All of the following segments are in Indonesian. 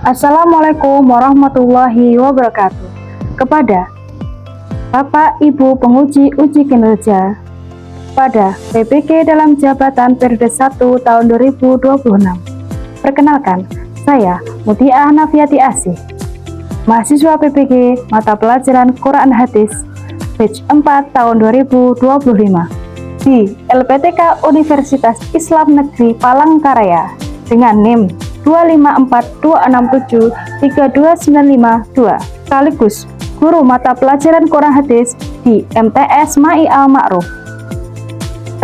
Assalamualaikum warahmatullahi wabarakatuh. Kepada Bapak Ibu penguji uji kinerja pada PPG dalam jabatan periode 1 tahun 2026. Perkenalkan, saya Mutia Hanafiati Asih, mahasiswa PPG mata pelajaran Quran Hadis batch 4 tahun 2025 di LPTK Universitas Islam Negeri Palangkaraya dengan NIM 25426732952 sekaligus guru mata pelajaran Quran Hadis di MTS MAI Al-Ma'ruf,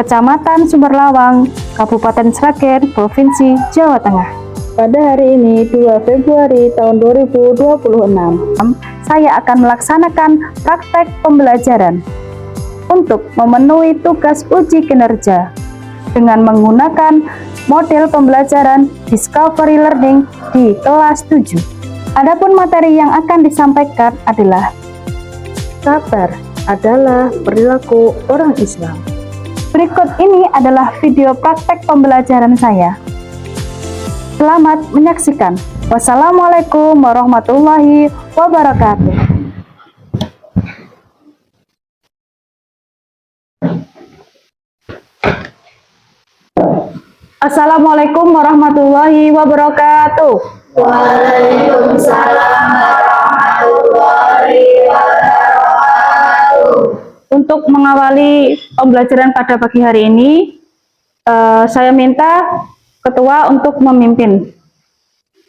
Kecamatan Sumberlawang, Kabupaten Sragen, Provinsi Jawa Tengah. Pada hari ini 2 Februari tahun 2026, saya akan melaksanakan praktek pembelajaran untuk memenuhi tugas uji kinerja dengan menggunakan model pembelajaran Discovery Learning di kelas 7. Adapun materi yang akan disampaikan adalah sabar adalah perilaku orang Islam. Berikut ini adalah video praktek pembelajaran saya. Selamat menyaksikan. Wassalamualaikum warahmatullahi wabarakatuh. Assalamualaikum warahmatullahi wabarakatuh. Waalaikumsalam warahmatullahi wabarakatuh. Untuk mengawali pembelajaran pada pagi hari ini, saya minta ketua untuk memimpin.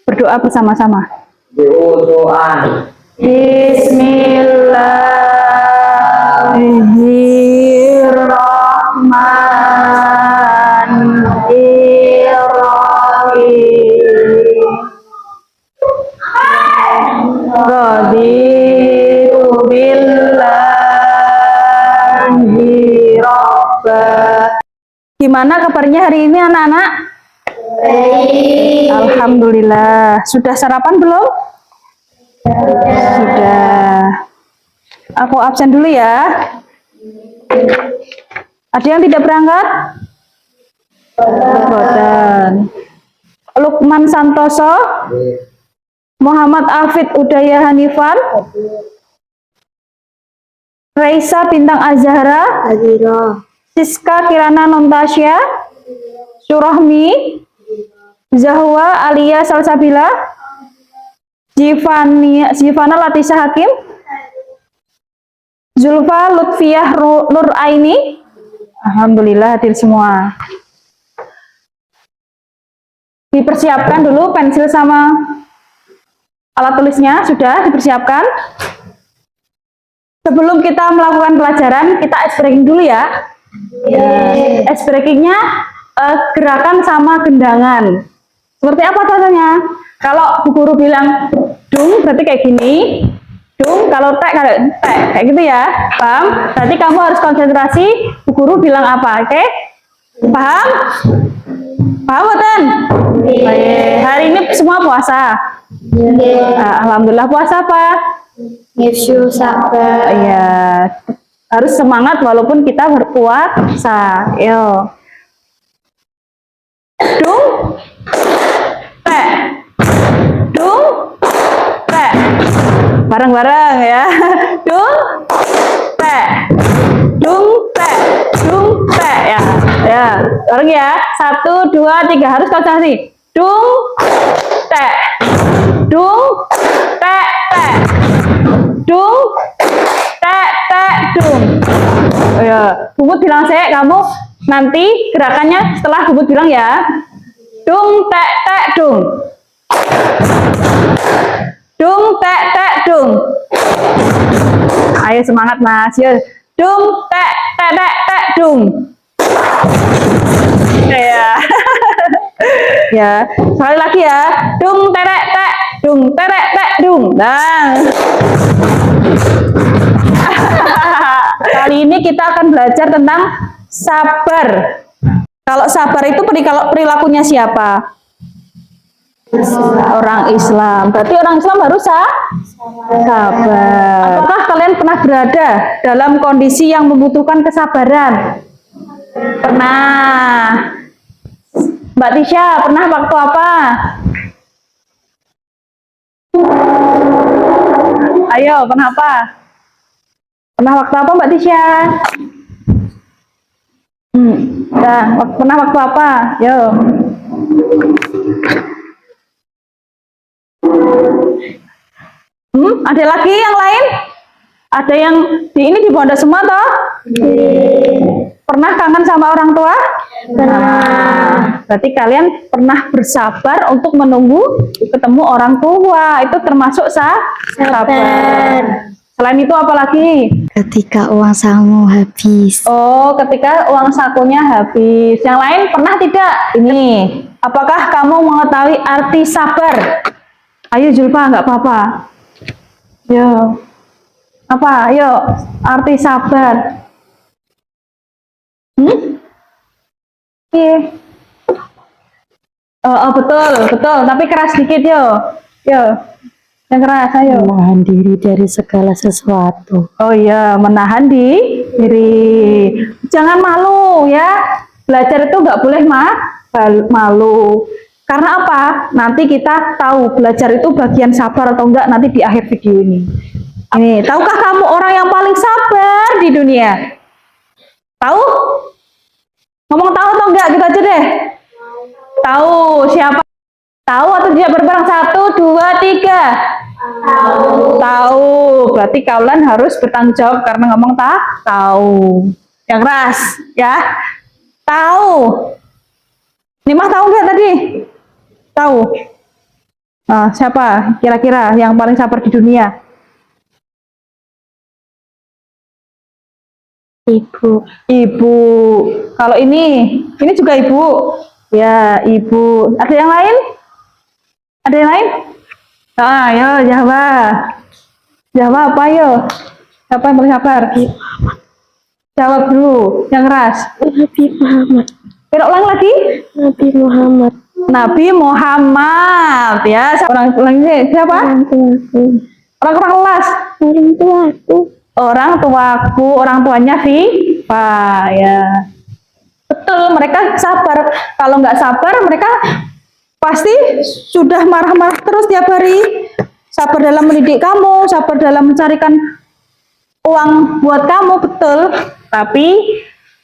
Berdoa bersama-sama. Doa. Bismillahirrahmanirrahim. Raditu billahi robba. Gimana kabarnya hari ini anak-anak? Baik. Alhamdulillah. Sudah sarapan belum? Sudah. Aku absen dulu ya. Ada yang tidak berangkat? Boten. Lukman Santoso, Muhammad Afid Udaya Hanifan, Raisa Bintang Azhara, Siska Kirana Nontasya, Surahmi, Zahwa Alia Salsabila, Jivana Latisa Hakim, Zulfa Lutfiyah Nur Aini. Alhamdulillah hadir semua. Dipersiapkan dulu pensil sama alat tulisnya, sudah dipersiapkan. Sebelum kita melakukan pelajaran, kita ice breaking dulu ya. Ice breakingnya gerakan sama gendangan. Seperti apa contohnya? Kalau Bu Guru bilang dung, berarti kayak gini. Dung, kalau tek kayak gitu ya. Paham? Berarti kamu harus konsentrasi Bu Guru bilang apa, oke? Paham? Paham, Boten? Hari ini semua puasa. Alhamdulillah. Puasa apa? Nifsu sabar. Iya. Harus semangat walaupun kita berpuasa. Yo. Dung, tek. Dung, tek. Bareng-bareng ya. Dung, tek. Dung, tek. Dung, tek ya. Ya, bareng ya. 1, 2, 3 harus konsentrasi. Dung, tek. Dung, tek, tek. Dung, tek, tek, dung. Ya, Bubut bilang saya, kamu nanti gerakannya setelah Bubut bilang ya. Dung, tek, tek, dung. Dung, tek, tek, dung. Ayo semangat Mas. Ya. Dung, tek, tek, tek, tek, dung. Ya. Ya, sekali lagi ya. Dung, terek, tek, dung, terek, tek, dung. Nah. Kali ini kita akan belajar tentang sabar. Kalau sabar itu perilakunya siapa? Orang Islam. Berarti orang Islam harus sabar. Apakah kalian pernah berada dalam kondisi yang membutuhkan kesabaran? Pernah. Mbak Tisha, pernah waktu apa? Ayo, pernah apa? Pernah waktu apa Mbak Tisha? Pernah waktu apa? Yo. Ada lagi yang lain? Ada yang di pondok semua toh? Pernah kangen sama orang tua? Berarti kalian pernah bersabar untuk menunggu ketemu orang tua. Itu termasuk sabar. Selain itu apa lagi? Ketika uang saku habis. Oh, ketika uang sakunya habis. Yang lain pernah tidak? Ini. Apakah kamu mengetahui arti sabar? Ayo Julfa, nggak apa-apa. Yo. Apa? Ayo, arti sabar. Iya. Oh, betul. Tapi keras dikit yo. Yo. Yang keras, ayo. Menahan diri dari segala sesuatu. Oh iya, menahan diri. Jangan malu ya. Belajar itu nggak boleh malu. Karena apa? Nanti kita tahu belajar itu bagian sabar atau enggak nanti di akhir video ini. Ini, tahukah kamu orang yang paling sabar di dunia? Tahu? Ngomong tahu atau enggak? Gitu aja deh. Tahu siapa? Tahu atau tidak berbareng? 1, 2, 3. Tahu. Berarti kalian harus bertanggung jawab karena ngomong tahu. Yang keras, ya. Tahu. Nimah tahu nggak tadi? Tahu. Nah, siapa kira-kira yang paling sabar di dunia? Ibu. Kalau ini juga ibu. Ya, ibu. Ada yang lain? Ah, yo, Jawab apa yo? Siapa yang paling sabar? Jawab dulu, yang keras. Nabi Muhammad. Ulang lagi? Nabi Muhammad. Ya, orang ini siapa? Orang kelas. Orang tuanya Viva, ya. Betul, mereka sabar. Kalau nggak sabar, mereka pasti sudah marah-marah terus tiap hari. Sabar dalam mendidik kamu, sabar dalam mencarikan uang buat kamu, betul. Tapi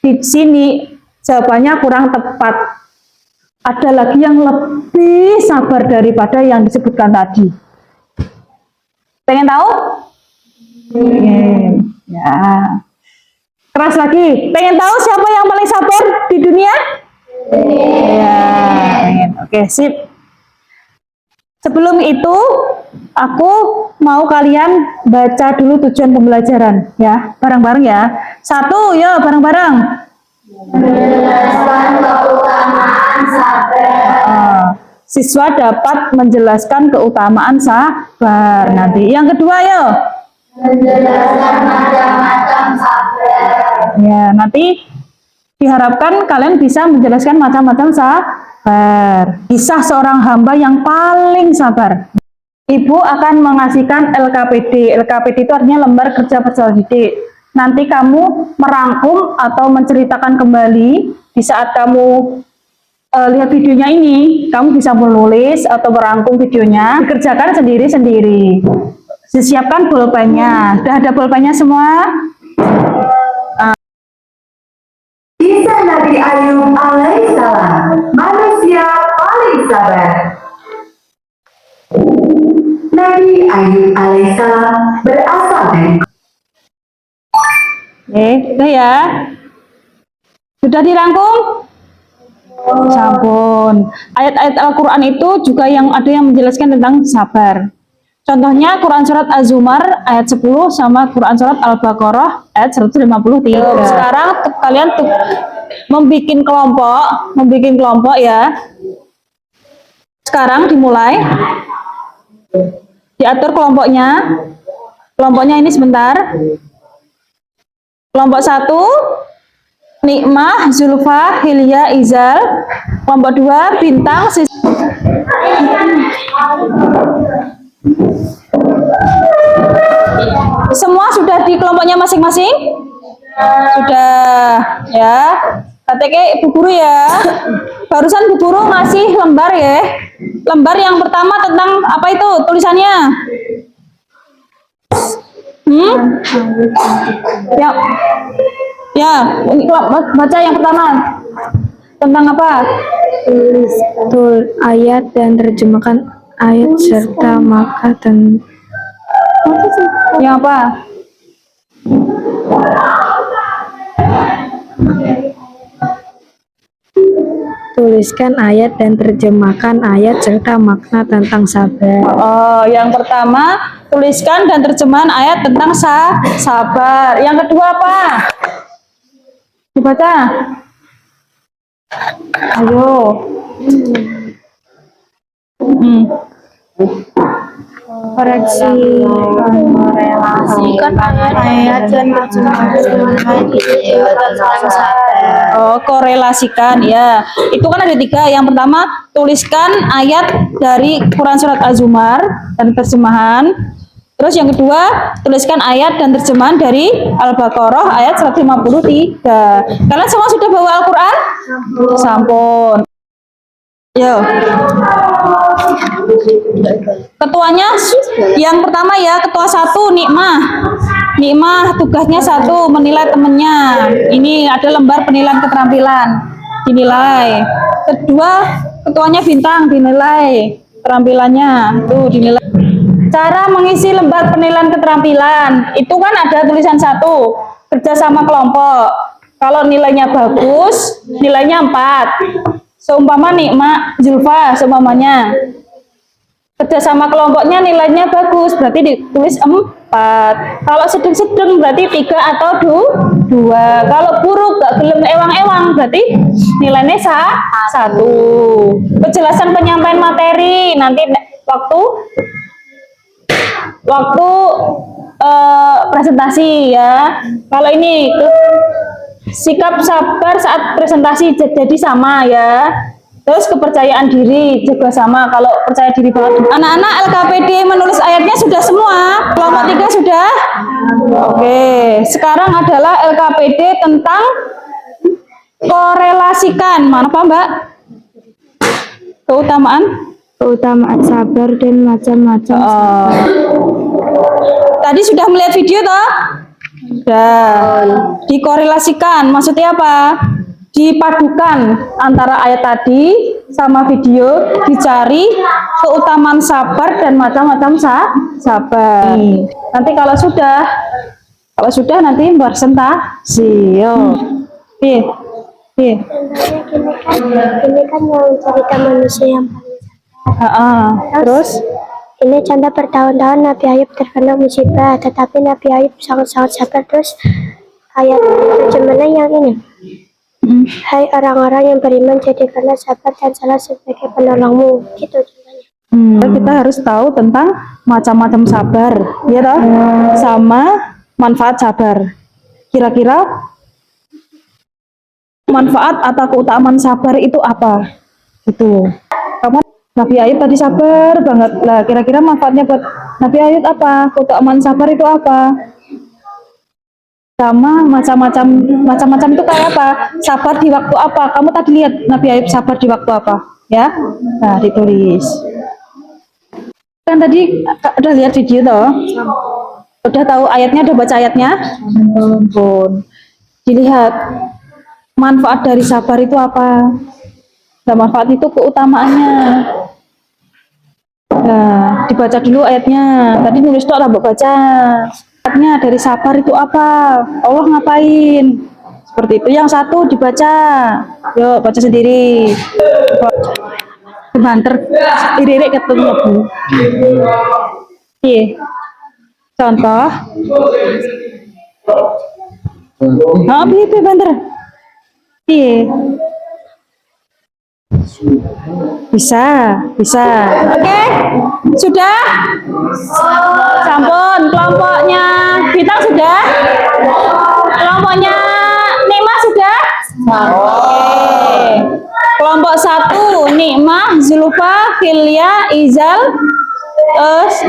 di sini jawabannya kurang tepat. Ada lagi yang lebih sabar daripada yang disebutkan tadi. Pengen tahu? Ya. Keras lagi. Pengen tahu siapa yang paling sabar di dunia? Ya. Oke, sip. Sebelum itu, aku mau kalian baca dulu tujuan pembelajaran, ya, bareng-bareng ya. 1, yo, bareng-bareng. Menjelaskan keutamaan sabar. Siswa dapat menjelaskan keutamaan sabar. Nanti yang kedua, yo. Menjelaskan macam-macam sabar. Ya, nanti diharapkan kalian bisa menjelaskan macam-macam sabar. Kisah seorang hamba yang paling sabar. Ibu akan mengasihkan LKPD. LKPD itu artinya lembar kerja peserta didik. Nanti kamu merangkum atau menceritakan kembali di saat kamu lihat videonya ini. Kamu bisa menulis atau merangkum videonya. Dikerjakan sendiri-sendiri. Disiapkan pulpennya. Sudah ada pulpennya semua? Kisah Nabi Ayub alaihissalam, manusia paling sabar. Nabi Ayub alaihissalam berasal dari Itu ya. Sudah dirangkum? Sampun. Ayat-ayat Al-Quran itu juga ada yang menjelaskan tentang sabar. Contohnya Quran Surat Az-Zumar ayat 10 sama Quran Surat Al-Baqarah ayat 153. Sekarang kalian membuat kelompok ya. Sekarang dimulai. Diatur kelompoknya. Kelompoknya ini sebentar. Kelompok 1 Nikmah, Zulfa, Hilya, Izal. Kelompok 2 Bintang, Semua sudah di kelompoknya masing-masing? Sudah ya. KTK Bu Guru ya. Barusan Bu Guru ngasih lembar ya. Lembar yang pertama tentang apa itu tulisannya? Ya, ya, baca yang pertama. Tentang apa? Tulis ayat dan terjemahkan ayat serta maka dan Yang apa? tuliskan ayat dan terjemahkan ayat serta makna tentang sabar. Oh, yang pertama, tuliskan dan terjemahan ayat tentang sabar. Yang kedua apa? Dibaca. Ayo. Koreksi Korelasikan ayat dan terjemahan Oh, korelasikan ya. Itu kan ada 3. Yang pertama, tuliskan ayat dari Quran Surat Az-Zumar dan terjemahan. Terus yang kedua, tuliskan ayat dan terjemahan dari Al-Baqarah ayat 153. Kalian semua sudah bawa Al-Quran? Sampun. Yo. Ketuanya yang pertama ya, ketua 1 Nikmah. Nikmah tugasnya 1 menilai temennya. Ini ada lembar penilaian keterampilan. Dinilai. Kedua, ketuanya Bintang dinilai keterampilannya. Tuh dinilai. Cara mengisi lembar penilaian keterampilan. Itu kan ada tulisan 1, kerja sama kelompok. Kalau nilainya bagus, nilainya 4. Seumpama Nikmah, Zulfa seumpamanya. Kerja sama kelompoknya nilainya bagus, berarti ditulis 4. Kalau sedang-sedang berarti 3 atau 2. Kalau buruk gak gelem ewang-ewang berarti nilainya 1. Penjelasan penyampaian materi nanti waktu presentasi ya. Kalau ini sikap sabar saat presentasi jadi sama ya. Terus kepercayaan diri juga sama. Kalau percaya diri banget. Anak-anak LKPD menulis ayatnya sudah semua. Kelompok 3 sudah? Oke. Sekarang adalah LKPD tentang korelasikan. Mana Pak Mbak? keutamaan sabar dan macam-macam sabar. Tadi sudah melihat video toh? Dan dikorelasikan maksudnya apa? Dipadukan antara ayat tadi sama video, dicari keutamaan sabar dan macam-macam sabar. Nanti kalau sudah nanti presentasi. Yo. Iya. Ini kan yang cerita manusia yang paling Terus ini contoh bertahun-tahun Nabi Ayub terkena musibah, tetapi Nabi Ayub sangat-sangat sabar. Terus ayat terjemahannya yang ini. Hai orang-orang yang beriman, jadikanlah sabar dan salah sebagai penolongmu. Gitu contohnya. Kita harus tahu tentang macam-macam sabar, ya toh? Sama manfaat sabar. Kira-kira manfaat atau keutamaan sabar itu apa? Gitu. Kamu Nabi Ayub tadi sabar banget lah. Kira-kira manfaatnya buat Nabi Ayub apa? Keutamaan sabar itu apa? Sama macam-macam itu kayak apa? Sabar di waktu apa? Kamu tadi lihat Nabi Ayub sabar di waktu apa? Ya, nah ditulis. Kan tadi udah lihat video toh? Udah tahu ayatnya, udah baca ayatnya? Ampun. Dilihat manfaat dari sabar itu apa? Nah, manfaat itu keutamaannya. Nah, dibaca dulu ayatnya. Tadi nulis tok tak baca. Ayatnya dari sabar itu apa? Allah ngapain? Seperti itu. Yang satu dibaca. Yuk, baca sendiri. Banter. Iri-iri ketemu Bu. Iya. Contoh. Oh, itu banter. Iya. Bisa. Oke, sudah? Sampun, kelompoknya Bintang sudah? Kelompoknya Nikmah sudah? Oke. Kelompok 1, Nikmah, Zulfa, Hilya, Izal,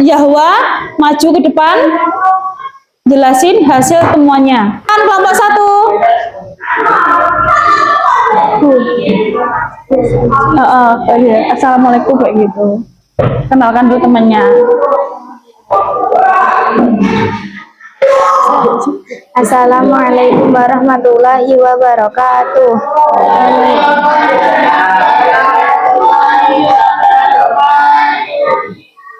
Yahwa, maju ke depan, jelasin hasil temuannya. Kan kelompok 1. Assalamualaikum kayak gitu. Kenalkan dulu temannya. Assalamualaikum warahmatullahi wabarakatuh.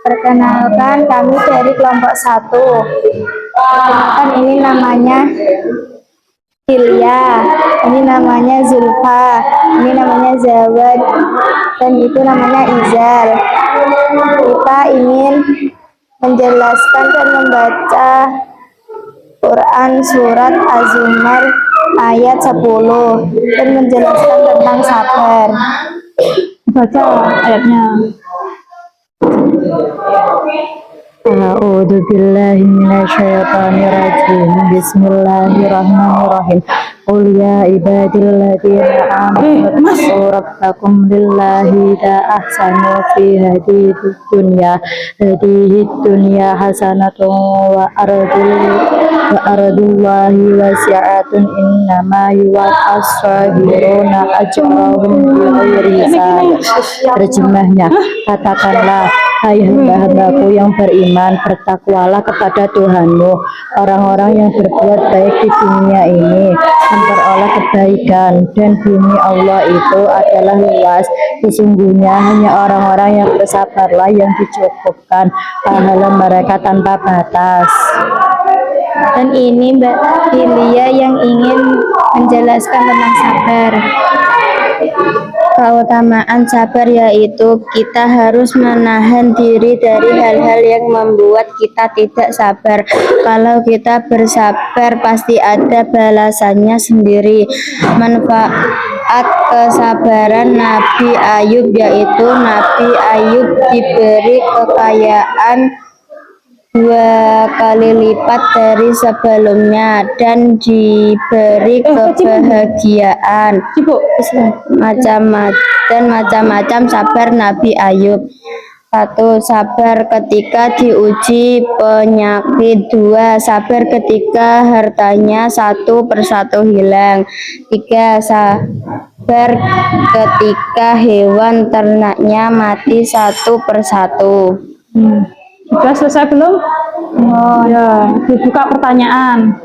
Perkenalkan, kami dari kelompok 1. Perkenalkan, ini namanya Hilya, ini namanya Zulfa, ini namanya Zawad, dan itu namanya Izal. Kita ingin menjelaskan dan membaca Quran surat Az-Zumar ayat 10 dan menjelaskan tentang sabar. Baca ayatnya. A'udzu billahi minasyaitonir rajim. Bismillahirrahmanirrahim. Qul ya ibadilladzina amanu rabbakum lillahi la ahsanu fi hadhihi dunya hasanatun wa ardullahi wasi'atun innama yuwaffas sabiruna ajrahum bighairi hisab. Terjemahnya, katakanlah, hai hamba-hambaku yang beriman, bertakwalah kepada Tuhanmu. Orang-orang yang berbuat baik di dunia ini memperoleh kebaikan, dan bumi Allah itu adalah luas. Sesungguhnya hanya orang-orang yang bersabarlah yang dicukupkan pahala mereka tanpa batas. Dan ini Mbak Hilya yang ingin menjelaskan tentang sabar. Keutamaan sabar yaitu kita harus menahan diri dari hal-hal yang membuat kita tidak sabar. Kalau kita bersabar pasti ada balasannya sendiri. Manfaat kesabaran Nabi Ayub yaitu Nabi Ayub diberi kekayaan 2 kali lipat dari sebelumnya dan diberi kebahagiaan macam-macam sabar Nabi Ayub. 1. Sabar ketika diuji penyakit. 2. Sabar ketika hartanya satu persatu hilang. 3. Sabar ketika hewan ternaknya mati satu persatu. Sudah selesai belum? Oh ya, dibuka pertanyaan.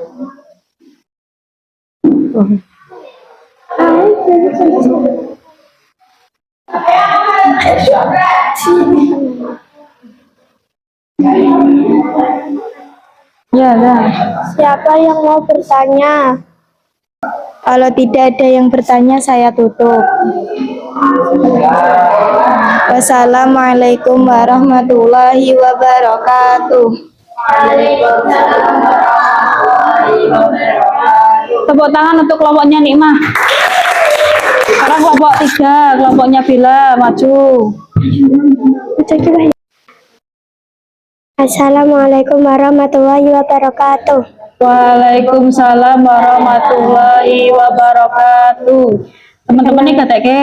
Ya, dah. Siapa yang mau bertanya? Kalau tidak ada yang bertanya, saya tutup. Wassalamualaikum warahmatullahi wabarakatuh. Tepuk tangan untuk kelompoknya Nikmah. Sekarang kelompok 3, kelompoknya Bila, maju. Assalamualaikum warahmatullahi wabarakatuh. Waalaikumsalam warahmatullahi wabarakatuh. Teman-teman ini katanya.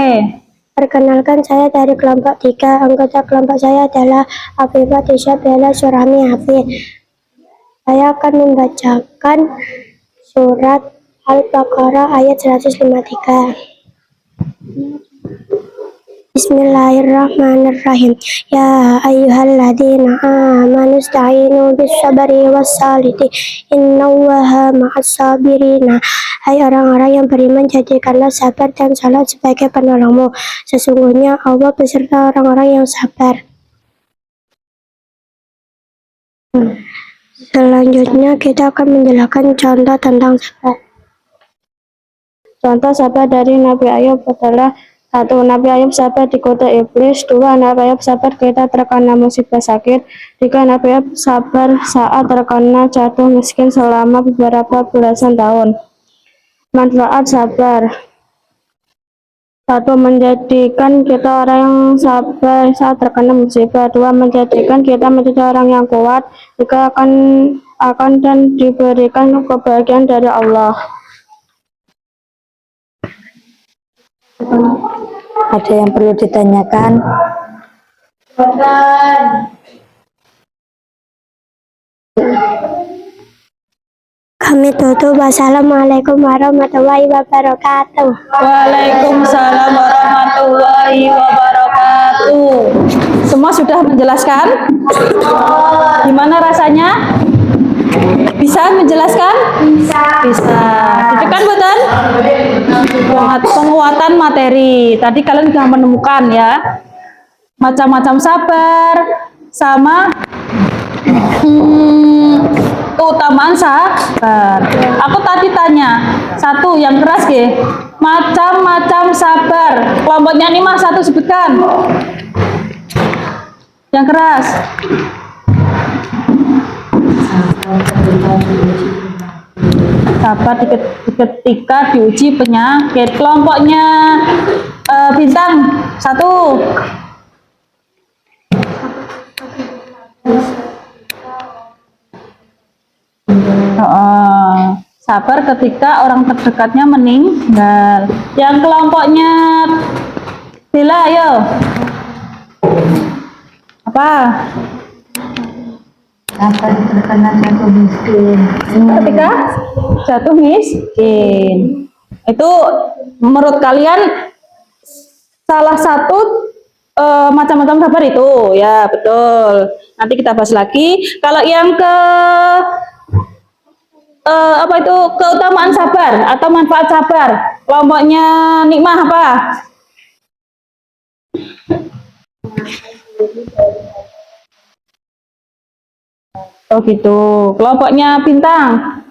Perkenalkan, saya dari kelompok 3. Anggota kelompok saya adalah Afifah Tisabella Surami Hafid. Saya akan membacakan surat Al-Baqarah ayat 153. Bismillahirrahmanirrahim. Ya ayyuhalladzina amanu ista'inu bis-sabri was-salati innallaha ma'as-sabirina. Hai orang-orang yang beriman, jadikanlah sabar dan salat sebagai penolongmu. Sesungguhnya Allah beserta orang-orang yang sabar. Selanjutnya kita akan menjelaskan contoh tentang sabar. Contoh sabar dari Nabi Ayub adalah: 1. Nabi Ayub sabar di kota iblis. 2. Nabi Ayub sabar ketika terkena musibah sakit. 3. Nabi Ayub sabar saat terkena jatuh miskin selama beberapa belasan tahun. Manfaat sabar: 1. Menjadikan kita orang yang sabar saat terkena musibah. 2. Menjadikan kita menjadi orang yang kuat jika akan dan diberikan kebahagiaan dari Allah. Ada yang perlu ditanyakan? Kami tutup. Wassalamualaikum warahmatullahi wabarakatuh. Waalaikumsalam warahmatullahi wabarakatuh. Semua sudah menjelaskan? Gimana rasanya? Bisa menjelaskan? Bisa. Bisa. Itu kan buatan penguatan materi. Tadi kalian sudah menemukan ya macam-macam sabar sama keutamaan sabar. Aku tadi tanya satu yang keras ke macam-macam sabar. Kelompoknya ini mah satu sebutkan. Yang keras. Sabar ketika diuji penyakit. Kelompoknya bintang satu. Sabar ketika orang terdekatnya meninggal. Yang kelompoknya Bila, ayo. Apa? Sabar terkena jatuh miskin. Ketika jatuh miskin. Itu menurut kalian salah satu macam-macam sabar itu, ya betul. Nanti kita bahas lagi. Kalau yang ke apa itu keutamaan sabar atau manfaat sabar, kelompoknya Nikmah apa? Oh gitu. Kelompoknya Bintang,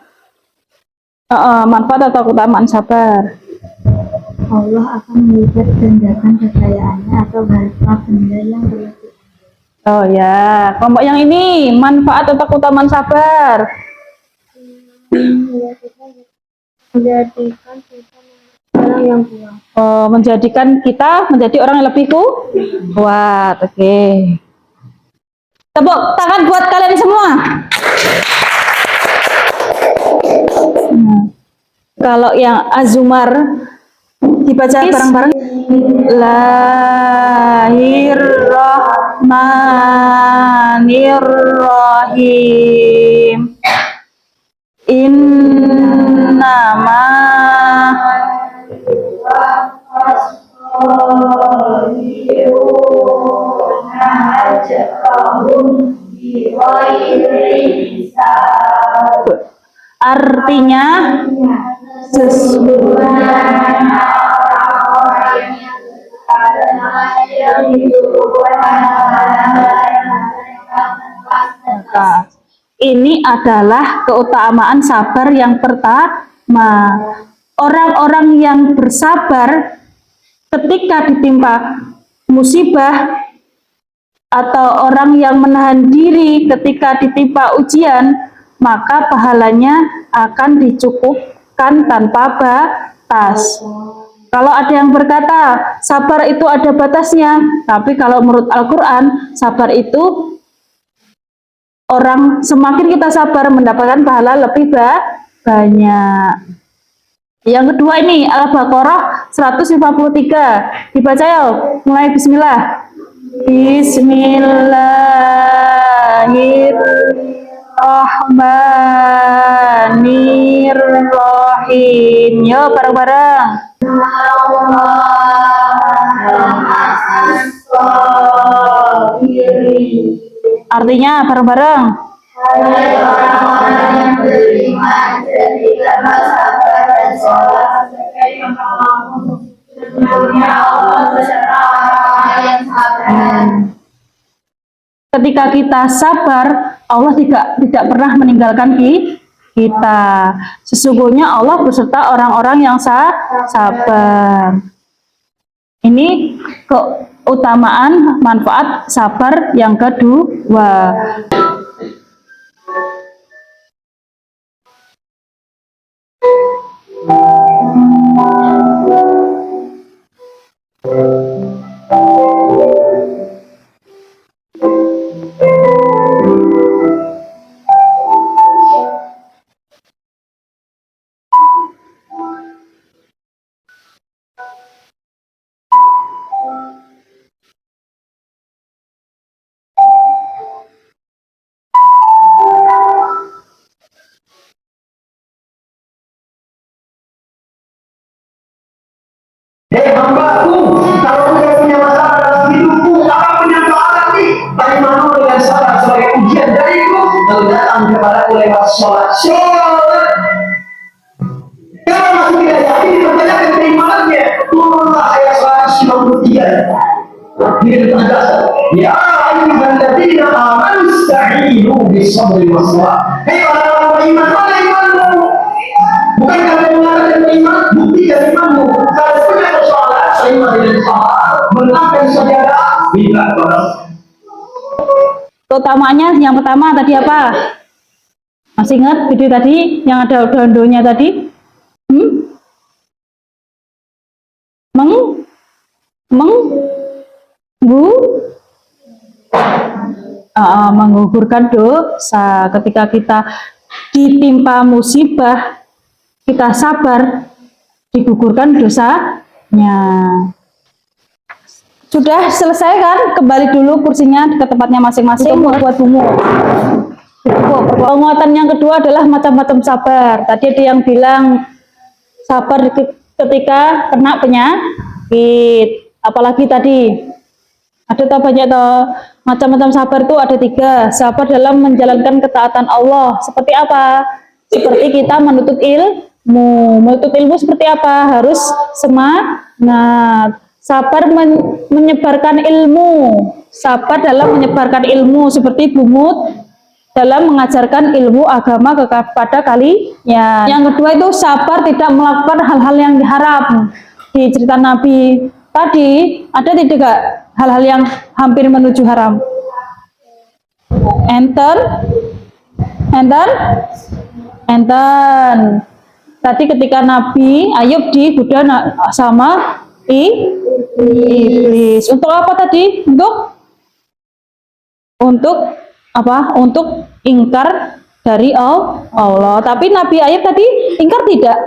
manfaat atau keutamaan sabar? Allah akan melihat gandakan kekayaannya atau harta benda yang berlebih. Oh ya, kelompok yang ini manfaat atau keutamaan sabar? Menjadikan kita orang yang kuat. Oh, menjadikan kita menjadi orang yang lebih kuat. Oke. Tepuk tangan buat kalian semua. Kalau yang Azumar dibaca bareng-bareng. Bismillahirrahmanirrahim. Innama artinya ini adalah keutamaan sabar yang pertama. Orang-orang yang bersabar ketika ditimpa musibah atau orang yang menahan diri ketika ditimpa ujian, maka pahalanya akan dicukupkan tanpa batas. Kalau ada yang berkata sabar itu ada batasnya, tapi kalau menurut Al-Quran sabar itu orang semakin kita sabar mendapatkan pahala lebih banyak. Yang kedua ini Al-Baqarah 153. Dibaca ya, mulai bismillah. Bismillahirrahmanirrahim. Yo bareng-bareng. Artinya bareng-bareng. Hai orang-orang yang beriman, jadikanlah sabar dan sholat sebagai pengawalmu. Sesungguhnya Allah beserta orang-orang yang sabar. Ketika kita sabar, Allah tidak pernah meninggalkan kita. Sesungguhnya Allah beserta orang-orang yang sabar. Ini keutamaan manfaat sabar yang kedua. Hei hambaku, kalau engkau punya masalah dalam hidupku, apa punya soal nanti? Bagaimana dengan sabar sebagai ujian dariku? Lalu datang ke kepadaku lewat sholat. Kalau masih tidak yakin, dipertanyakan keimanannya. Turunlah ayat 193. Ini tegas. Ya ayyuhalladzina amanu ista'inu bis-sabri was-salah. Hei orang-orang beriman, mana imanmu? Bukan kamu mengatakan beriman, buktikan imanmu. Kalau punya persoalan, terima dengan sabar, menangkan saudara, minta tolong. Keutamanya yang pertama tadi apa? Masih ingat video tadi yang ada daun-daunnya tadi? Menggugurkan dosa. Ketika kita ditimpa musibah, kita sabar, digugurkan dosanya. Sudah selesai kan? Kembali dulu kursinya ke tempatnya masing-masing buat bunga. Penguatan yang kedua adalah macam-macam sabar. Tadi ada yang bilang sabar ketika kena penyakit. Apalagi tadi ada tak banyak toh macam-macam sabar itu ada 3. Sabar dalam menjalankan ketaatan Allah. Seperti apa? Seperti kita menuntut ilmu. Menuntut ilmu seperti apa? Harus semangat. Sabar menyebarkan ilmu. Sabar dalam menyebarkan ilmu seperti Bumut dalam mengajarkan ilmu agama kepada kalian. Yang kedua itu sabar tidak melakukan hal-hal yang diharam. Di cerita Nabi tadi ada tidak hal-hal yang hampir menuju haram? Enten. Tadi ketika Nabi Ayub digoda sama iblis. Untuk apa tadi? Untuk apa? Untuk ingkar dari Allah. Tapi Nabi Ayub tadi ingkar tidak?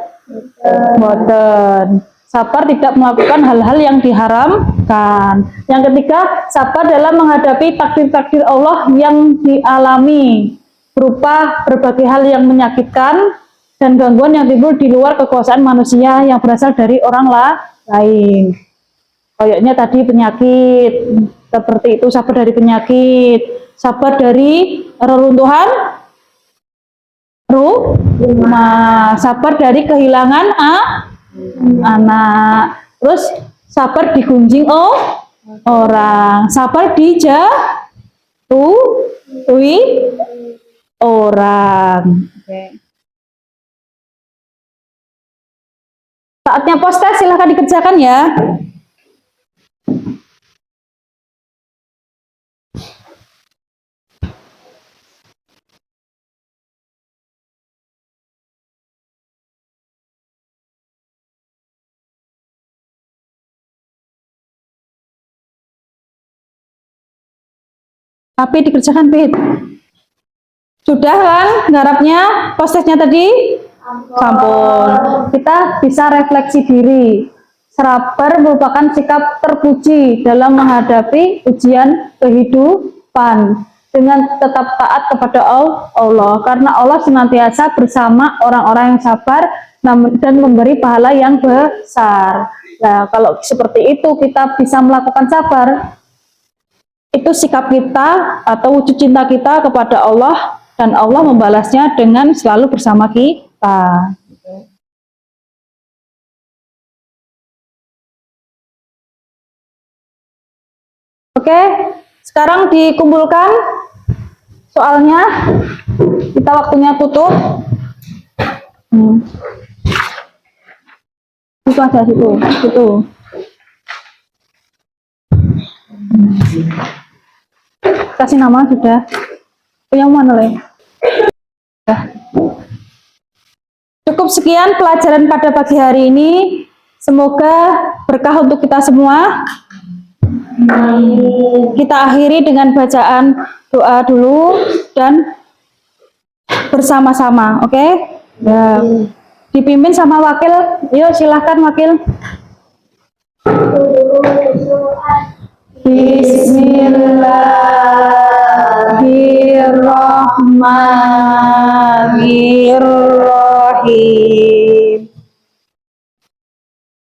Boten. Sabar tidak melakukan hal-hal yang diharamkan. Yang ketiga, sabar dalam menghadapi takdir-takdir Allah yang dialami, berupa berbagai hal yang menyakitkan dan gangguan yang timbul di luar kekuasaan manusia yang berasal dari orang lain. Kayaknya tadi penyakit, seperti itu sabar dari penyakit, sabar dari reruntuhan rumah, sabar dari kehilangan anak, terus sabar digunjing orang, sabar dijatuhi orang. Saatnya post test, silahkan dikerjakan ya. Tapi dikerjakan, Pit. Sudah kan garapnya, prosesnya tadi? Sampun. Kita bisa refleksi diri. Sabar merupakan sikap terpuji dalam menghadapi ujian kehidupan dengan tetap taat kepada Allah. Karena Allah senantiasa bersama orang-orang yang sabar dan memberi pahala yang besar. Nah, kalau seperti itu kita bisa melakukan sabar, itu sikap kita atau wujud cinta kita kepada Allah, dan Allah membalasnya dengan selalu bersama kita. Oke, sekarang dikumpulkan soalnya, kita waktunya tutup. Itu ada situ. Kasih nama sudah. Yang mana lagi? Cukup sekian pelajaran pada pagi hari ini. Semoga berkah untuk kita semua. Kita akhiri dengan bacaan doa dulu dan bersama-sama, oke? Ya. Dipimpin sama wakil. Yuk silahkan wakil. Bismillahirrahmanirrahim.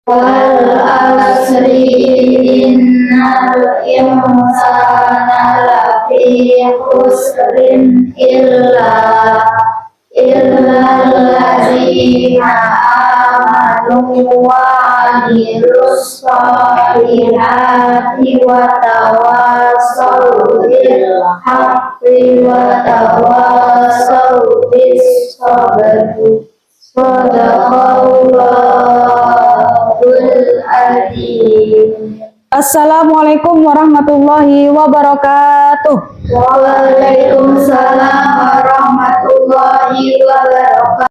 Wal asri innal insana lafi khusrin illalladzina amanu wa amilus solihati wa tawassaw bil haqqi wa tawassaw bis sabri. Sadaqallahul adzim. Assalamualaikum warahmatullahi wabarakatuh. Waalaikumsalam warahmatullahi wabarakatuh.